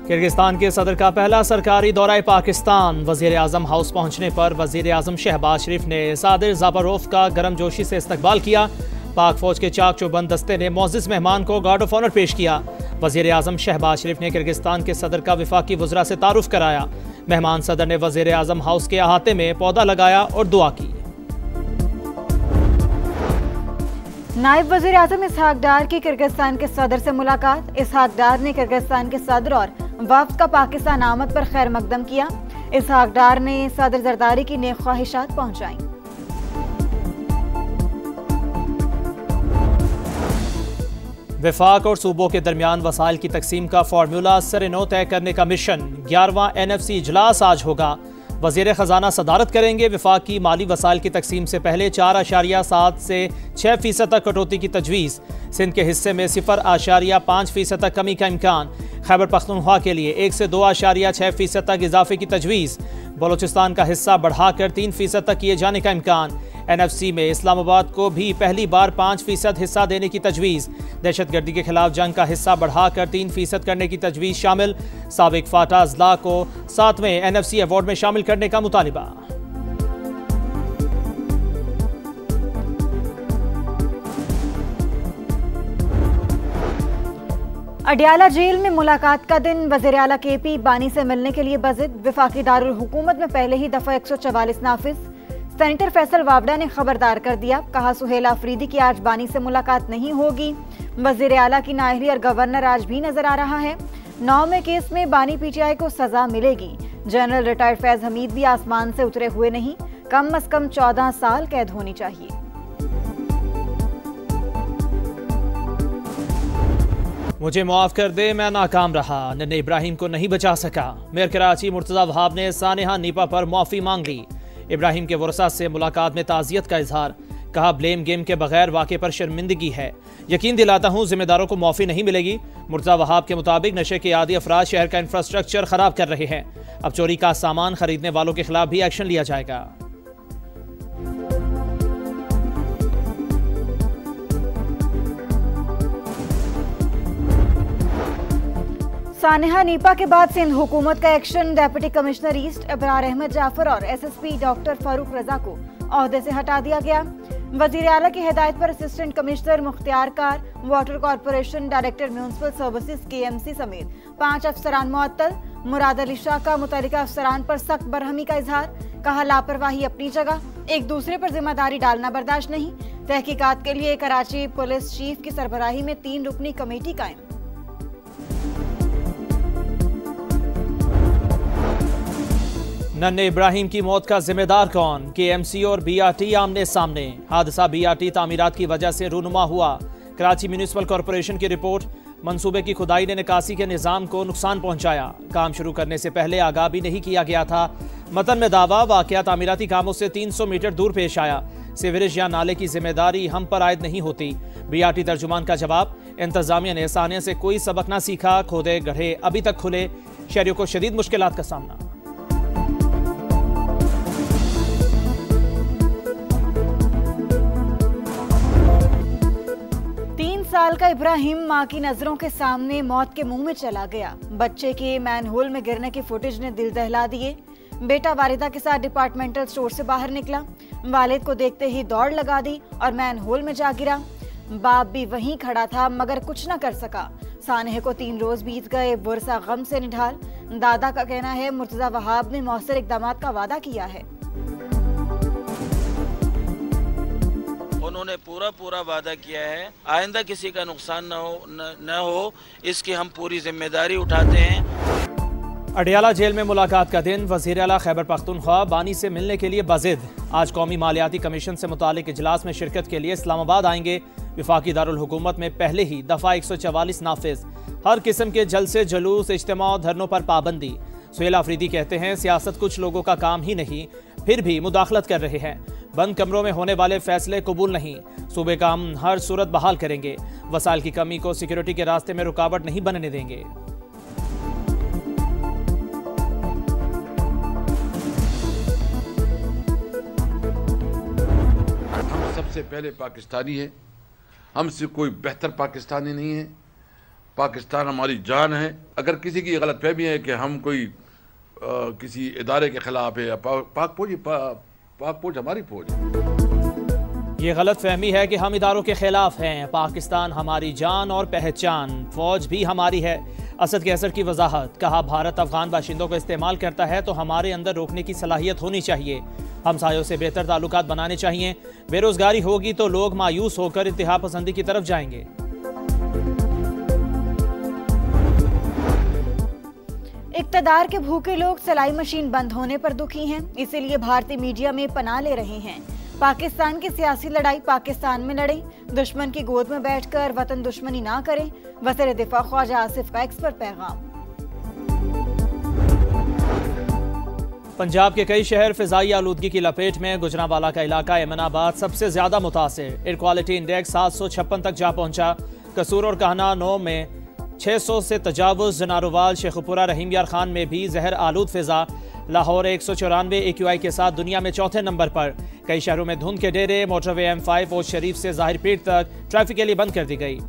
Kyrgyzstan के सदर का पहला सरकारी दौरा पाकिस्तान। वजीर आजम हाउस पहुंचने पर वजीर आजम शहबाज शरीफ ने सादिर ज़ाबारोफ का गर्मजोशी से इस्तकबाल किया। पाक फौज के चाक चौबंद दस्ते ने मोअज़्ज़िज़ मेहमान को गार्ड ऑफ ऑनर पेश किया। वजीर आजम शहबाज शरीफ ने किर्गिस्तान के सदर का वफाकी वज़रा से तारुफ कराया। मेहमान सदर ने वजीर आजम हाउस के अहाते में पौधा लगाया और दुआ की। नायब वज़ीर आज़म इसहाक डार की किर्गिस्तान के सदर से मुलाकात। इसहाक डार ने किर्गिस्तान के सदर और वफ्द का पाकिस्तान आमद पर खैर मकदम किया। इसहाक डार ने सदर जरदारी की नेक ख्वाहिशात पहुंचाई। वफाक और सूबों के दरमियान वसाइल की तकसीम का फार्मूला सर-ए-नौ तय करने का मिशन। 11वां NFC इजलास आज होगा। वज़ीर ख़जाना सदारत करेंगे। वफाक की माली वसाइल की तकसीम से पहले 4.7 से 6% तक कटौती की तजवीज़। सिंध के हिस्से में 0.5% तक कमी का इम्कान। खैबर पख्तूनख्वा के लिए 1 से 2.6% तक इजाफे की तजवीज़। बलोचिस्तान का हिस्सा बढ़ाकर 3% तक किए जाने का इम्कान। NFC में इस्लामाबाद को भी पहली बार 5% हिस्सा देने की तजवीज़। दहशतगर्दी के खिलाफ जंग का हिस्सा बढ़ाकर 3% करने की तजवीज़ शामिल। साबिक फाटा अजला को 7वें NFC अवार्ड में शामिल करने का मुतालिबा। अडियाला जेल में मुलाकात का दिन। वज़ीर आला KP बानी से मिलने के लिए बज़िद। वफाकी दारुल हुकूमत में पहले ही दफा 144 नाफिज। सेनेटर फैसल वावड़ा ने खबरदार कर दिया, कहा सुहेला अफरीदी की आज बानी से मुलाकात नहीं होगी। वज़ीर आला की नाअहली और गवर्नर आज भी नजर आ रहा है। 9वें केस में बानी PTI को सजा मिलेगी। जनरल रिटायर्ड फैज हमीद भी आसमान से उतरे हुए नहीं, कम अज कम 14 साल कैद होनी चाहिए। मुझे माफ कर दे, मैं नाकाम रहा, नन्हे इब्राहिम को नहीं बचा सका। मेयर कराची मुर्तज़ा वहाब ने सानेहा नीपा पर माफी मांग ली। इब्राहिम के वरसा से मुलाकात में ताज़ियत का इजहार। कहा ब्लेम गेम के बगैर वाक़े पर शर्मिंदगी है। यकीन दिलाता हूँ जिम्मेदारों को माफ़ी नहीं मिलेगी। मुर्तज़ा वहाब के मुताबिक नशे के आदी अफराद शहर का इंफ्रास्ट्रक्चर ख़राब कर रहे हैं। अब चोरी का सामान खरीदने वालों के खिलाफ भी एक्शन लिया जाएगा। सानेहा नीपा के बाद सिंध हुकूमत का action. Deputy commissioner east Abrar Ahmed Jafar और SSP डॉक्टर फारूक रजा को ओहदे से हटा दिया गया। वजीर आला की हिदायत पर assistant commissioner Mukhtiarkar, water corporation, director municipal services KMC समेत 5 अफसरान मुअत्तल। मुराद अली शाह का मुतल्लिका अफसरान पर सख्त बरहमी का इजहार। कहा लापरवाही अपनी जगह, एक दूसरे पर जिम्मेदारी डालना बर्दाश्त नहीं। तहकीकात के लिए कराची पुलिस चीफ की सरबराही में 3 रुकनी कमेटी कायम। नन्हे इब्राहिम की मौत का जिम्मेदार कौन? KMC और BRT आमने सामने। हादसा BRT तामीरात की वजह से रूनुमा हुआ। कराची म्यूनिसिपल कॉरपोरेशन की रिपोर्ट, मंसूबे की खुदाई ने निकासी के निज़ाम को नुकसान पहुंचाया। काम शुरू करने से पहले आगाह भी नहीं किया गया था। मतन में दावा, वाकया तामीराती कामों से 300 मीटर दूर पेश आया। सीवरेज या नाले की जिम्मेदारी हम पर आयद नहीं होती। BRT तर्जुमान का जवाब, इंतजामिया ने सानिया से कोई सबक ना सीखा। खोदे गड्ढे अभी तक खुले, शहरियों को शदीद मुश्किलात का सामना। 3 साल का इब्राहिम मां की नजरों के सामने मौत के मुंह में चला गया। बच्चे के मैनहोल में गिरने की फुटेज ने दिल दहला दिए। बेटा वालिदा के साथ डिपार्टमेंटल स्टोर से बाहर निकला, वालिद को देखते ही दौड़ लगा दी और मैनहोल में जा गिरा। बाप भी वहीं खड़ा था मगर कुछ न कर सका। सानेह को 3 रोज बीत गए, बुरसा गम से निढाल। दादा का कहना है मुर्तजा वहाब ने मौसर इकदामात का वादा किया है। उन्होंने पूरा वादा किया है, आइंदा किसी का नुकसान न हो इसकी हम पूरी जिम्मेदारी उठाते हैं। अडियाला जेल में मुलाकात का दिन। वज़ीर आला खैबर पख्तूनख्वा बानी से मिलने के लिए बज़िद। आज कौमी मालियाती कमीशन से मुतालिक इजलास में शिरकत के लिए इस्लामाबाद आएंगे। वफाकी दारुल हुकूमत में पहले ही दफा 144 नाफिज। हर किस्म के जलसे, जुलूस, इज्तिमा और धरनों पर पाबंदी। सुहेला अफरीदी कहते हैं सियासत कुछ लोगों का काम ही नहीं, फिर भी मुदाखलत कर रहे हैं। बंद कमरों में होने वाले फैसले कबूल नहीं। सूबे का हम हर सूरत बहाल करेंगे। वसाइल की कमी को सिक्योरिटी के रास्ते में रुकावट नहीं बनने देंगे। हम सबसे पहले पाकिस्तानी है, हमसे कोई बेहतर पाकिस्तानी नहीं है। पाकिस्तान हमारी जान है। अगर किसी की गलतफहमी है कि हम कोई किसी इदारे के खिलाफ है, पाक फौज हमारी फौज है। ये गलत फहमी है कि हम इदारों के खिलाफ हैं। पाकिस्तान हमारी जान और पहचान, फौज भी हमारी है। असद कैसर की वजाहत, कहा भारत अफगान बाशिंदों को इस्तेमाल करता है तो हमारे अंदर रोकने की सलाहियत होनी चाहिए। हमसायों से बेहतर ताल्लुकात बनाने चाहिए। बेरोजगारी होगी तो लोग मायूस होकर इंतहा पसंदी की तरफ जाएंगे। इक़्तिदार के भूखे लोग सिलाई मशीन बंद होने पर दुखी हैं, इसीलिए भारतीय मीडिया में पनाह ले रहे हैं। पाकिस्तान की सियासी लड़ाई पाकिस्तान में लड़े, दुश्मन की गोद में बैठकर वतन दुश्मनी ना करें। वज़ीर दिफा ख्वाजा आसिफ का एक्स पर पैगाम। पंजाब के कई शहर फिजाई आलूदगी की लपेट में। गुजरांवाला का इलाका एमनाबाद सबसे ज्यादा मुतासिर। एयर क्वालिटी इंडेक्स 756 तक जा पहुंचा। कसूर और कहना 9 में 600 से तजावुज़। जनारोवाल, शेखुपुरा, रहीम यार खान में भी जहर आलूद फिजा। लाहौर 194 AQI के साथ दुनिया में चौथे नंबर पर। कई शहरों में धुंध के डेरे। मोटरवे M5 और शरीफ से ज़ाहिर पीर तक ट्रैफिक के लिए बंद कर दी गई।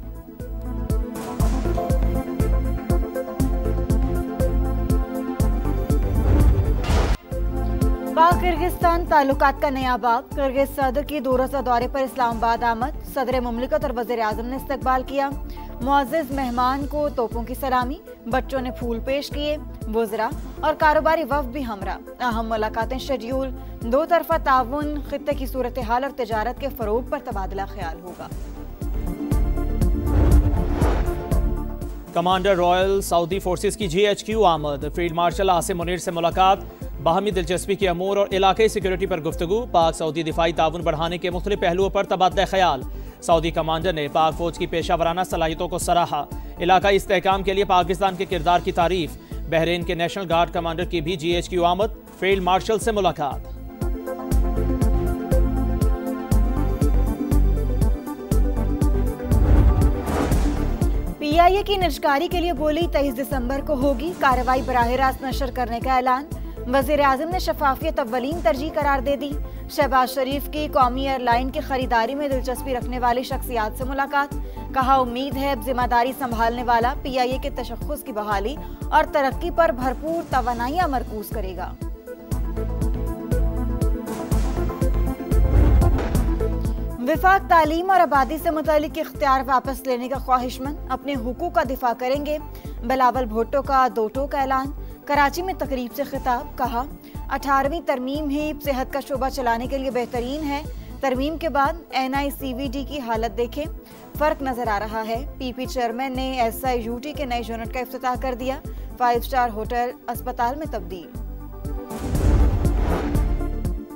पाक किर्गिस्तान ताल्लुकात का नया बाब। किर्गिज सदर की 2 रोज़ा दौरे पर इस्लामाबाद आमद। सदर मुमलिकत और वज़ीर आज़म ने इस्तकबाल किया। मुअज़्ज़िज़ मेहमान को तोपों की सलामी, बच्चों ने फूल पेश किए। वुज़रा और कारोबारी वफ़द भी हमरा। अहम मुलाकातें शेड्यूल। 2 तरफ़ा ताउन, खित्ते की सूरत हाल और तिजारत के फ़रोग पर तबादला ख्याल होगा। कमांडर रॉयल सऊदी फोर्सेस की GHQ आमद। फील्ड मार्शल आसिम मुनीर से मुलाकात। बाहमी दिलचस्पी के अमूर और इलाके सिक्योरिटी पर गुफ्तगू। पाक सऊदी दिफाई ताउन बढ़ाने के मुख्तलिफ पहलुओं पर तबादला ख्याल। सऊदी कमांडर ने पाक फौज की पेशावराना सलाहियतों को सराहा। इलाकाई इस्तेहकाम के लिए पाकिस्तान के किरदार की तारीफ। बहरीन के नेशनल गार्ड कमांडर की भी GHQ आमद। फील्ड मार्शल से मुलाकात। PIA की निजकारी के लिए बोली 23 दिसंबर को होगी कार्रवाई। बराह रास्त नशर करने का ऐलान। वज़ीर आज़म ने शफाफियत अव्वलीन तरजीह करार दे दी। शहबाज शरीफ की कौमी एयरलाइन की खरीदारी में दिलचस्पी रखने वाली शख्सियात से मुलाकात। कहा उम्मीद है जिम्मेदारी संभालने वाला PIA के तशख्खुस की बहाली और तरक्की पर भरपूर तवानाइयां मरकूज करेगा। विफाक तालीम और आबादी से मुतालिक इख्तियार वापस लेने का ख्वाहिशमंद, अपने हुकूक का दिफा करेंगे। बिलावल भुट्टो का 2 टोक ऐलान। कराची में तकरीब से खिताब। कहा 18वीं तरमीम ही सेहत का शोबा चलाने के लिए बेहतरीन है। तरमीम के बाद NICVD की हालत देखें, फर्क नजर आ रहा है। PP चेयरमैन ने SIUT के नए यूनिट का इफ्तिताह कर दिया। 5 स्टार होटल अस्पताल में तब्दील।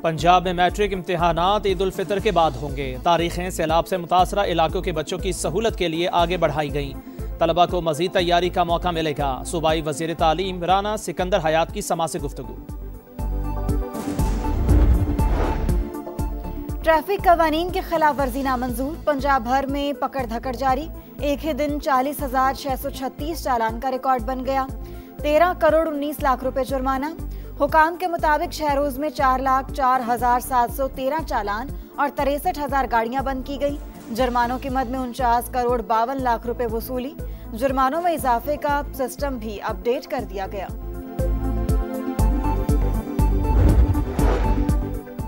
पंजाब में मैट्रिक इम्तिहानात ईद उल फितर के बाद होंगे। तारीखें सैलाब से मुतासरा इलाकों के बच्चों की सहूलत के लिए आगे बढ़ाई गई। तलबा को मजीद तैयारी का मौका मिलेगा। सूबाई वजीर तालीम राना सिकंदर हयात की समा से गुफ्तगू। ट्रैफिक कवानीन की खिलाफ वर्जी नामंजूर। पंजाब भर में पकड़ धकड़ जारी। एक ही दिन 40,636 चालान का रिकॉर्ड बन गया। 13 करोड़ 19 लाख रुपए जुर्माना। हुकाम के मुताबिक शहरोज में 4,04,713 चालान और 63,000 गाड़ियां बंद की गई। जुर्मानों की मद में 49 करोड़ 52 लाख रुपए वसूली। जुर्मानों में इजाफे का सिस्टम भी अपडेट कर दिया गया।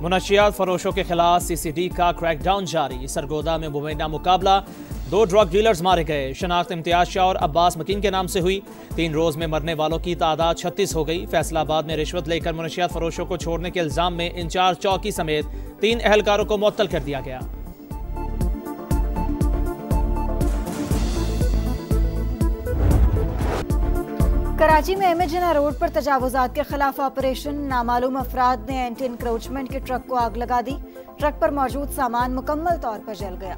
मुनशियात फरोशों के खिलाफ CCD का क्रैकडाउन जारी। सरगोदा में मुबैना मुकाबला। 2 ड्रग डीलर्स मारे गए। शनाख्त इम्तियाज शाह और अब्बास मकीन के नाम से हुई। 3 रोज में मरने वालों की तादाद 36 हो गई। फैसलाबाद में रिश्वत लेकर मुनशियात फरोशों को छोड़ने के इल्जाम में इंचार्ज चौकी समेत 3 अहलकारों को मुअत्तल कर दिया गया। कराची में एमएजना रोड पर तजावुजात के खिलाफ ऑपरेशन। नामालूम अफराद ने एंटी इंक्रोचमेंट के ट्रक को आग लगा दी। ट्रक पर मौजूद सामान मुकम्मल तौर पर जल गया।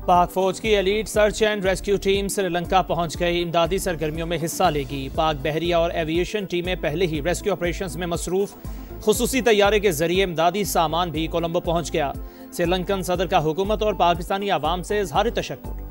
पाक फौज की elite search and rescue team Sri Lanka पहुंच गई। इमदादी सरगर्मियों में हिस्सा लेगी। पाक बहरिया और एविएशन टीमें पहले ही रेस्क्यू ऑपरेशंस में मसरूफ। खुसूसी तैयारे के जरिए इमदादी सामान भी कोलंबो पहुंच गया। श्रीलंकन सदर का हुकूमत और पाकिस्तानी आवाम से इजहार तशक्कुर।